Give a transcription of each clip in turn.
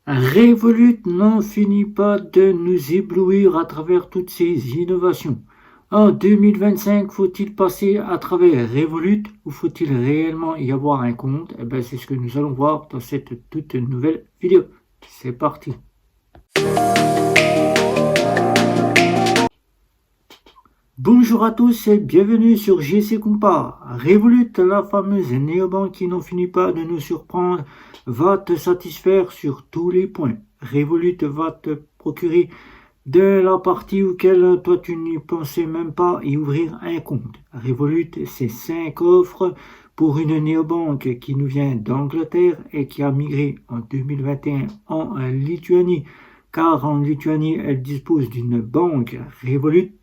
Revolut n'en finit pas de nous éblouir à travers toutes ces innovations. En 2025, faut-il passer à travers Revolut ou faut-il réellement y avoir un compte? C'est ce que nous allons voir dans cette toute nouvelle vidéo. C'est parti. Bonjour à tous et bienvenue sur JC Compas. Revolut, la fameuse néobanque qui n'en finit pas de nous surprendre, va te satisfaire sur tous les points. Revolut va te procurer de la partie auquel toi tu n'y pensais même pas y ouvrir un compte. Revolut, c'est 5 offres pour une néobanque qui nous vient d'Angleterre et qui a migré en 2021 en Lituanie, car en Lituanie elle dispose d'une banque Revolut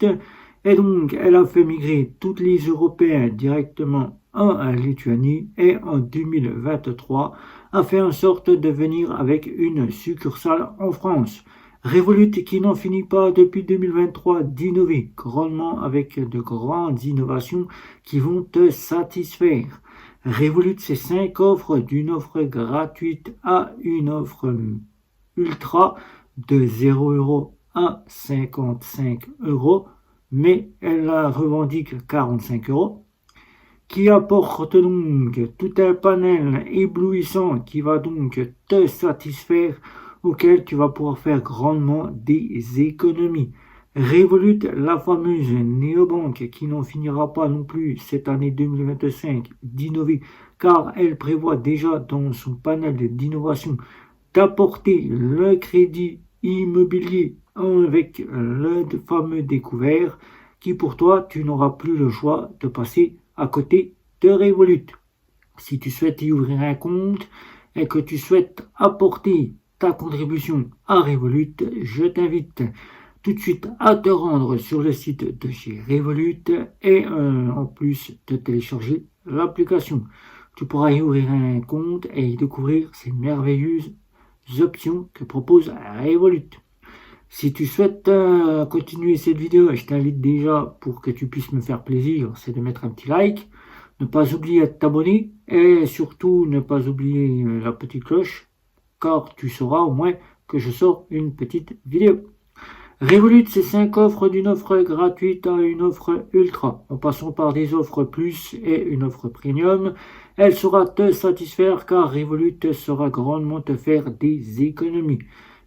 et donc elle a fait migrer tous les Européens directement en Lituanie et en 2023 a fait en sorte de venir avec une succursale en France. Revolut qui n'en finit pas depuis 2023 d'innover grandement avec de grandes innovations qui vont te satisfaire. Revolut, c'est 5 offres d'une offre gratuite à une offre ultra de 0 € à 55 €, mais elle la revendique 45 €, qui apporte donc tout un panel éblouissant qui va donc te satisfaire, auquel tu vas pouvoir faire grandement des économies. Revolut, la fameuse néobanque qui n'en finira pas non plus cette année 2025 d'innover, car elle prévoit déjà dans son panel d'innovation d'apporter le crédit immobilier avec le fameux découvert, qui pour toi, tu n'auras plus le choix de passer à côté de Revolut. Si tu souhaites y ouvrir un compte et que tu souhaites apporter ta contribution à Revolut, je t'invite tout de suite à te rendre sur le site de chez Revolut et en plus de télécharger l'application. Tu pourras y ouvrir un compte et y découvrir ces merveilleuses options que propose Revolut. Si tu souhaites continuer cette vidéo, je t'invite déjà, pour que tu puisses me faire plaisir, c'est de mettre un petit like, ne pas oublier de t'abonner et surtout ne pas oublier la petite cloche, car tu sauras au moins que je sors une petite vidéo. Revolut, c'est 5 offres d'une offre gratuite à une offre ultra. En passant par des offres plus et une offre premium, elle saura te satisfaire, car Revolut saura grandement te faire des économies.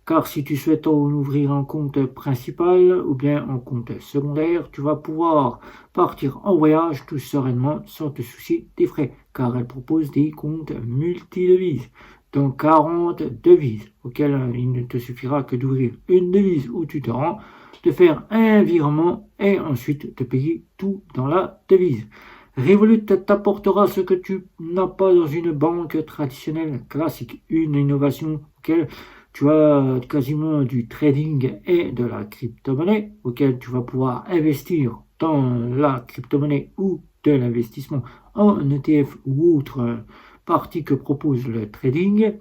Car si tu souhaites en ouvrir un compte principal ou bien un compte secondaire, tu vas pouvoir partir en voyage tout sereinement sans te soucier des frais, car elle propose des comptes multidevises dans 40 devises, auxquelles il ne te suffira que d'ouvrir une devise où tu te rends, de faire un virement et ensuite de payer tout dans la devise. Revolut t'apportera ce que tu n'as pas dans une banque traditionnelle classique, une innovation auquel tu as quasiment du trading et de la crypto-monnaie, auquel tu vas pouvoir investir dans la crypto-monnaie ou de l'investissement en ETF ou autre partie que propose le trading.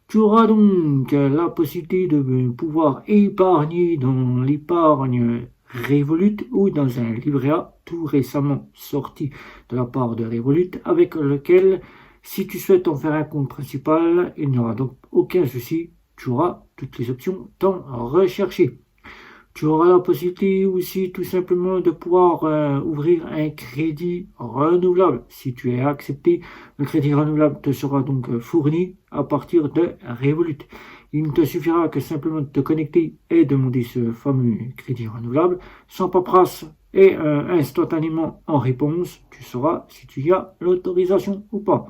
Tu auras donc la possibilité de pouvoir épargner dans l'épargne Revolut ou dans un livret A tout récemment sorti de la part de Revolut, avec lequel, si tu souhaites en faire un compte principal, il n'y aura donc aucun souci, tu auras toutes les options tant recherchées. Tu auras la possibilité aussi tout simplement de pouvoir ouvrir un crédit renouvelable. Si tu es accepté, le crédit renouvelable te sera donc fourni à partir de Revolut. Il ne te suffira que simplement de te connecter et demander ce fameux crédit renouvelable sans paperasse, et instantanément en réponse, tu sauras si tu y as l'autorisation ou pas.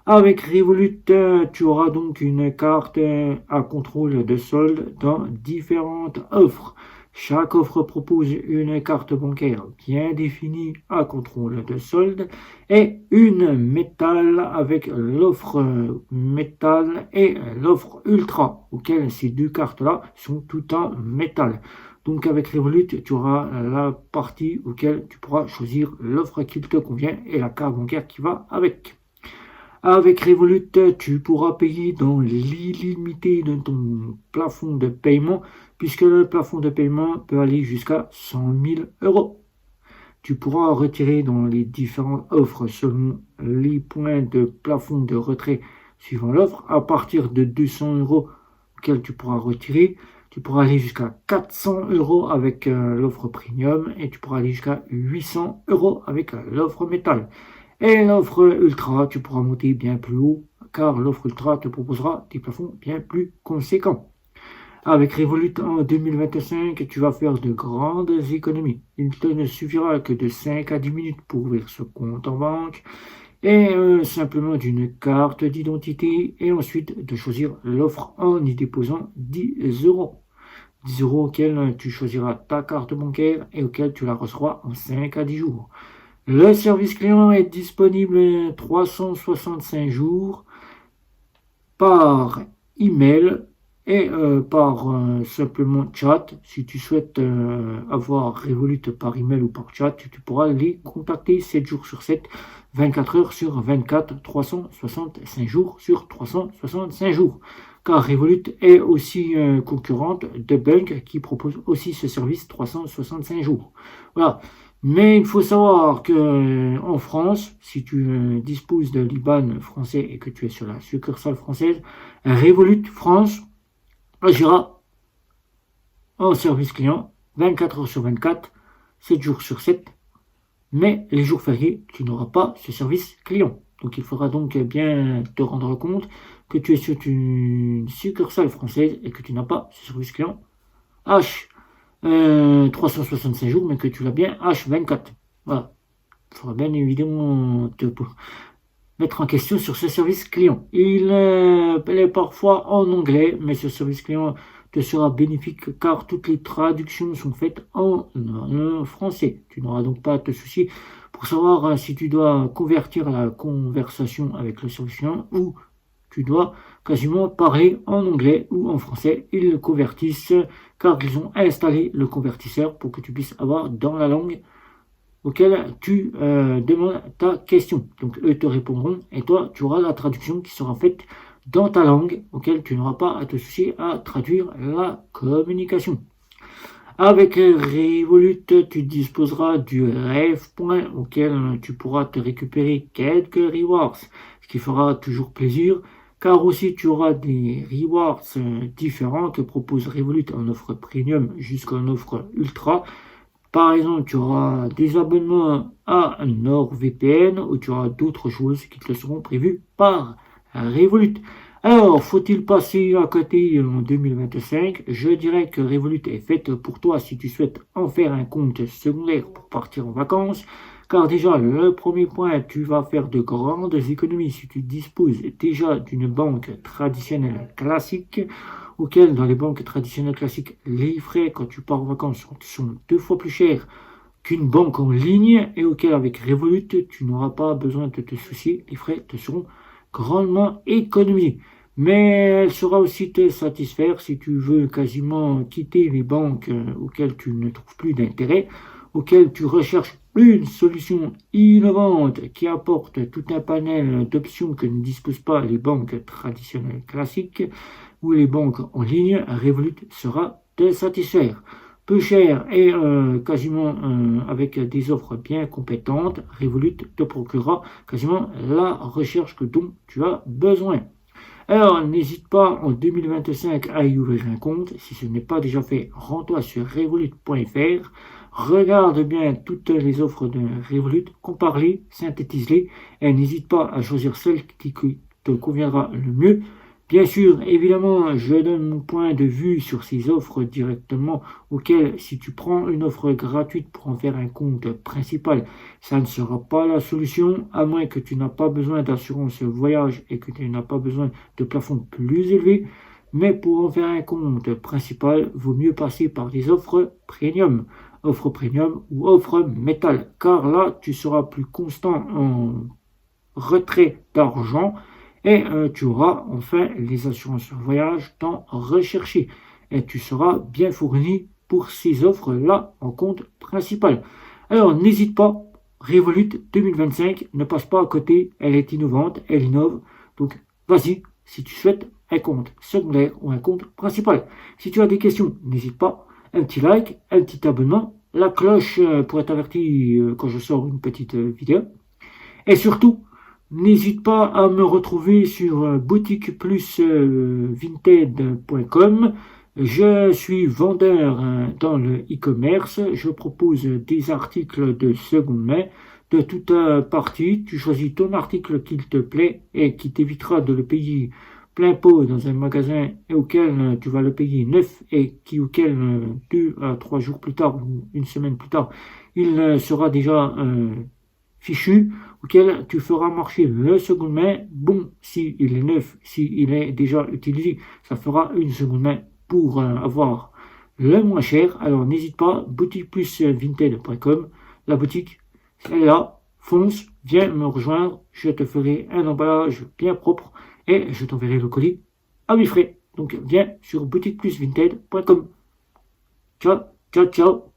Avec Revolut, tu auras donc une carte à contrôle de solde dans différentes offres. Chaque offre propose une carte bancaire bien définie à contrôle de solde et une métal avec l'offre métal et l'offre ultra, auxquelles ces deux cartes-là sont tout en métal. Donc avec Revolut, tu auras la partie auquel tu pourras choisir l'offre qui te convient et la carte bancaire qui va avec. Avec Revolut, tu pourras payer dans l'illimité de ton plafond de paiement, puisque le plafond de paiement peut aller jusqu'à 100 000 €. Tu pourras retirer dans les différentes offres selon les points de plafond de retrait suivant l'offre à partir de 200 € auquel tu pourras retirer. Tu pourras aller jusqu'à 400 € avec l'offre premium et tu pourras aller jusqu'à 800 € avec l'offre métal. Et l'offre ultra, tu pourras monter bien plus haut car l'offre ultra te proposera des plafonds bien plus conséquents. Avec Revolut en 2025, tu vas faire de grandes économies. Il te ne suffira que de 5 à 10 minutes pour ouvrir ce compte en banque et simplement d'une carte d'identité et ensuite de choisir l'offre en y déposant 10 €. 10 € auquel tu choisiras ta carte bancaire et auquel tu la recevras en 5 à 10 jours. Le service client est disponible 365 jours par email et par simplement chat. Si tu souhaites avoir Revolut par email ou par chat, tu pourras les contacter 7 jours sur 7, 24 heures sur 24, 365 jours sur 365 jours. Car Revolut est aussi concurrente de Bunk qui propose aussi ce service 365 jours. Voilà. Mais il faut savoir que en France, si tu disposes de l'IBAN français et que tu es sur la succursale française, Revolut France agira en service client 24 heures sur 24, 7 jours sur 7. Mais les jours fériés, tu n'auras pas ce service client. Donc il faudra donc bien te rendre compte que tu es sur une succursale française et que tu n'as pas ce service client H 365 jours, mais que tu l'as bien H24. Voilà. Il faudra bien évidemment te mettre en question sur ce service client. Il est parfois en anglais, mais ce service client te sera bénéfique car toutes les traductions sont faites en français. Tu n'auras donc pas à te soucier pour savoir si tu dois convertir la conversation avec le service client ou tu dois quasiment parler en anglais ou en français. Ils le convertissent car ils ont installé le convertisseur pour que tu puisses avoir dans la langue auquel tu demandes ta question. Donc eux te répondront et toi tu auras la traduction qui sera faite dans ta langue auquel tu n'auras pas à te soucier à traduire la communication. Avec Revolut, tu disposeras du Rêve Point auquel tu pourras te récupérer quelques rewards, ce qui fera toujours plaisir car aussi tu auras des rewards différents que propose Revolut en offre premium jusqu'en offre ultra. Par exemple, tu auras des abonnements à NordVPN ou tu auras d'autres choses qui te seront prévues par Revolut. Alors, faut-il passer à côté en 2025? Je dirais que Revolut est faite pour toi si tu souhaites en faire un compte secondaire pour partir en vacances. Car déjà, le premier point, tu vas faire de grandes économies si tu disposes déjà d'une banque traditionnelle classique, auquel dans les banques traditionnelles classiques, les frais quand tu pars en vacances sont 2 fois plus chers qu'une banque en ligne et auquel avec Revolut, tu n'auras pas besoin de te soucier, les frais te seront grandement économisés. Mais elle saura aussi te satisfaire si tu veux quasiment quitter les banques auxquelles tu ne trouves plus d'intérêt, auxquelles tu recherches une solution innovante qui apporte tout un panel d'options que ne disposent pas les banques traditionnelles classiques ou les banques en ligne. Revolut sera te satisfaire. Peu cher et quasiment avec des offres bien compétentes, Revolut te procurera quasiment la recherche dont tu as besoin. Alors, n'hésite pas en 2025 à y ouvrir un compte. Si ce n'est pas déjà fait, rends-toi sur revolut.fr. Regarde bien toutes les offres de Revolut, compare-les, synthétise-les et n'hésite pas à choisir celle qui te conviendra le mieux. Bien sûr, évidemment, je donne mon point de vue sur ces offres directement auxquelles, si tu prends une offre gratuite pour en faire un compte principal, ça ne sera pas la solution, à moins que tu n'as pas besoin d'assurance voyage et que tu n'as pas besoin de plafond plus élevé. Mais pour en faire un compte principal, vaut mieux passer par des offres premium ou offres métal, car là, tu seras plus constant en retrait d'argent. Et tu auras enfin les assurances voyage tant recherchées. Et tu seras bien fourni pour ces offres-là en compte principal. Alors n'hésite pas, Revolut 2025 ne passe pas à côté, elle est innovante, elle innove. Donc vas-y, si tu souhaites un compte secondaire ou un compte principal. Si tu as des questions, n'hésite pas, un petit like, un petit abonnement, la cloche pour être averti quand je sors une petite vidéo. Et surtout, N'hésite pas à me retrouver sur boutiqueplusvinted.com. Je suis vendeur dans le e-commerce. Je propose des articles de seconde main de toute partie. Tu choisis ton article qui te plaît et qui t'évitera de le payer plein pot dans un magasin auquel tu vas le payer neuf et auquel 2 à 3 jours plus tard ou une semaine plus tard, il sera déjà fichu auquel tu feras marcher le seconde main. Bon, si il est neuf, si il est déjà utilisé, ça fera une seconde main pour avoir le moins cher. Alors n'hésite pas, boutiqueplusvinted.com, la boutique, elle est là, fonce, viens me rejoindre, je te ferai un emballage bien propre et je t'enverrai le colis à 8 frais. Donc viens sur boutiqueplusvinted.com. Ciao, ciao, ciao.